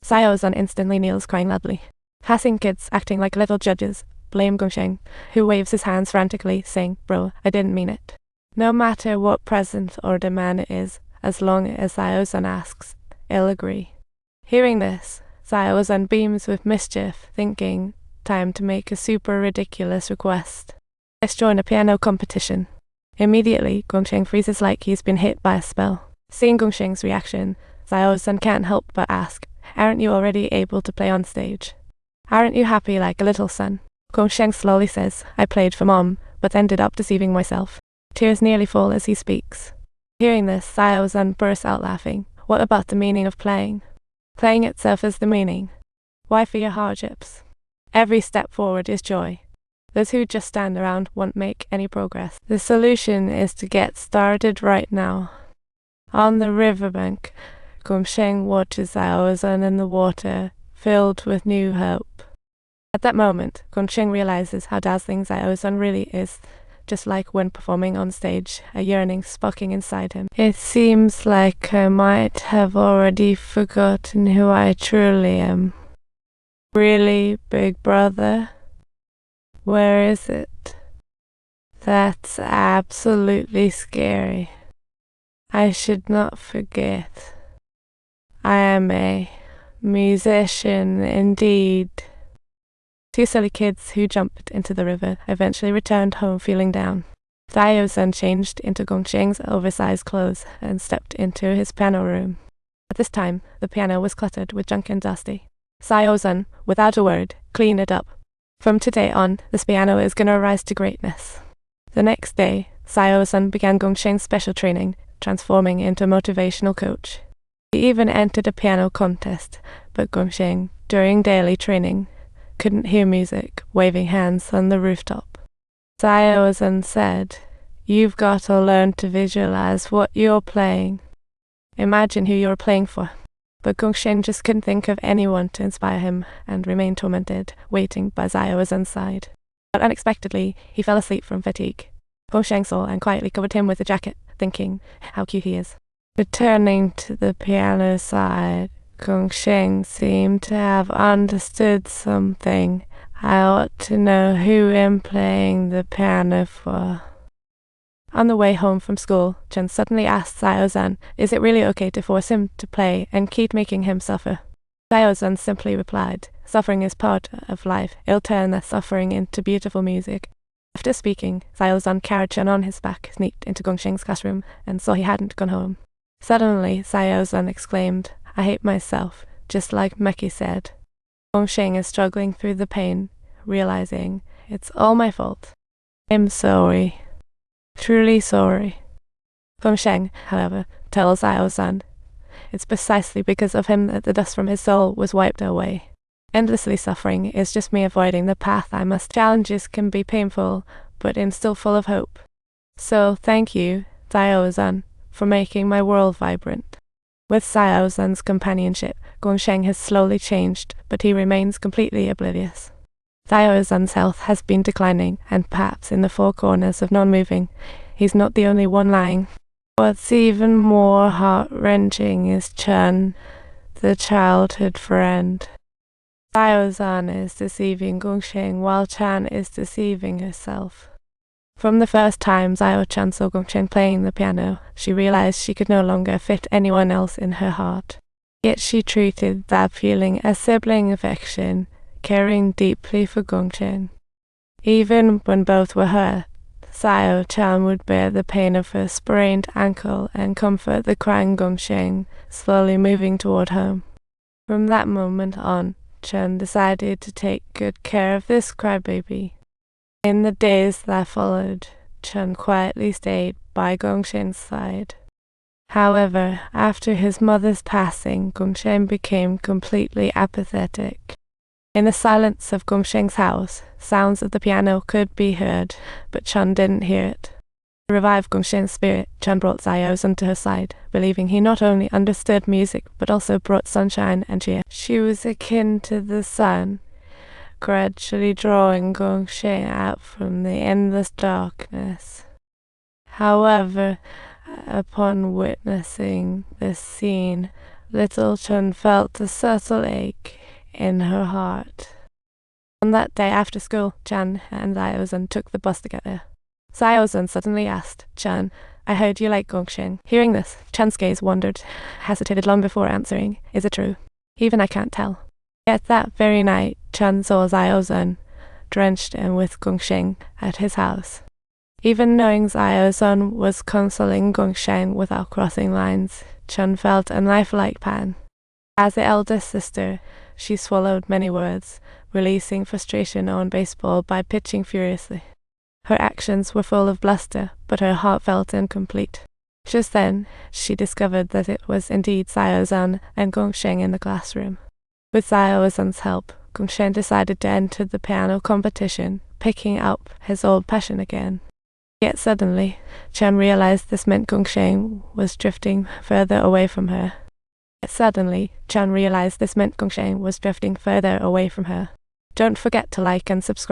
Xiaoxun instantly kneels, crying loudly. Passing kids acting like little judges blame Gongsheng, who waves his hands frantically, saying, "Bro, I didn't mean it." No matter what present or demand it is, as long as Xiaoxun asks, he'll agree. Hearing this, Xiaoxun beams with mischief, thinking, time to make a super ridiculous request. Let's join a piano competition. Immediately, Gongsheng freezes like he's been hit by a spell. Seeing Gongsheng's reaction, Xiaoxun can't help but ask, "Aren't you already able to play on stage? Aren't you happy like a little son?" Gongsheng slowly says, "I played for Mom, but ended up deceiving myself." Tears nearly fall as he speaks. Hearing this, Xiaoxun bursts out laughing. What about the meaning of playing? Playing itself is the meaning. Why fear hardships? Every step forward is joy. Those who just stand around won't make any progress. The solution is to get started right now. On the riverbank, Gongsheng watches Xiaoxun in the water, filled with new hope. At that moment, Gongsheng realizes how dazzling Xiaoxun really is. Just like when performing on stage, a yearning sparking inside him. It seems like I might have already forgotten who I truly am. Really, big brother? Where is it? That's absolutely scary. I should not forget. I am a musician indeed. Two silly kids who jumped into the river eventually returned home feeling down. Xiaoxun changed into Gongsheng's oversized clothes and stepped into his piano room. At this time, the piano was cluttered with junk and dusty. Xiaoxun, without a word, cleaned it up. From today on, this piano is gonna rise to greatness. The next day, Xiaoxun began Gongsheng's special training, transforming into a motivational coach. He even entered a piano contest, but Gongsheng, during daily training, couldn't hear music, waving hands on the rooftop. Xiaoxun said, "You've got to learn to visualize what you're playing. Imagine who you're playing for." But Gongsheng just couldn't think of anyone to inspire him and remained tormented, waiting by Xiaoxun's side. But unexpectedly, he fell asleep from fatigue. Gongsheng saw and quietly covered him with a jacket, thinking, how cute he is. Returning to the piano side, Gongsheng seemed to have understood something. I ought to know who I'm playing the piano for. On the way home from school, Chen suddenly asked Xiaoxun, is it really okay to force him to play and keep making him suffer? Xiaoxun simply replied, suffering is part of life. It'll turn that suffering into beautiful music. After speaking, Xiaoxun carried Chen on his back, sneaked into Gongsheng's classroom, and saw he hadn't gone home. Suddenly, Xiaoxun exclaimed, I hate myself, just like Meki said. Gongsheng is struggling through the pain, realizing, it's all my fault. I'm sorry. Truly sorry. Gongsheng, however, tells Xiaoxun, it's precisely because of him that the dust from his soul was wiped away. Endlessly suffering is just me avoiding the path I must. Challenges can be painful, but I'm still full of hope. So thank you, Xiaoxun, for making my world vibrant. With Xiaoxun's companionship, Gongsheng has slowly changed, but he remains completely oblivious. Xiaoxun's health has been declining, and perhaps in the four corners of non-moving, he's not the only one lying. What's even more heart-wrenching is Chen, the childhood friend. Xiaoxun is deceiving Gongsheng while Chen is deceiving herself. From the first time Xiaoxun saw Gongsheng playing the piano, she realized she could no longer fit anyone else in her heart. Yet she treated that feeling as sibling affection, caring deeply for Gongsheng. Even when both were hurt, Xiaoxun would bear the pain of her sprained ankle and comfort the crying Gongsheng, slowly moving toward home. From that moment on, Chen decided to take good care of this crybaby. In the days that followed, Chen quietly stayed by Gongsheng's side. However, after his mother's passing, Gongsheng became completely apathetic. In the silence of Gongsheng's house, sounds of the piano could be heard, but Chen didn't hear it. To revive Gongsheng's spirit, Chen brought Xiaoxun to her side, believing he not only understood music, but also brought sunshine and cheer. She was akin to the sun, gradually drawing Gongsheng out from the endless darkness. However, upon witnessing this scene, Little Chun felt a subtle ache in her heart. On that day after school, Chan and Xiaoxun took the bus together. Xiaoxun suddenly asked Chan, "I heard you like Gongsheng." Hearing this, Chan's gaze wandered, hesitated long before answering, "Is it true?" "Even I can't tell." Yet that very night, Chan saw Xiaoxun drenched in with Gongsheng at his house. Even knowing Xiaoxun was consoling Gongsheng without crossing lines, Chan felt a knife-like pain. As the eldest sister, she swallowed many words, releasing frustration on baseball by pitching furiously. Her actions were full of bluster, but her heart felt incomplete. Just then, she discovered that it was indeed Xiaoxun and Gongsheng in the classroom. With Xiaoxun's help, Gongsheng decided to enter the piano competition, picking up his old passion again. Yet suddenly, Chan realized this meant Gongsheng was drifting further away from her. Don't forget to like and subscribe.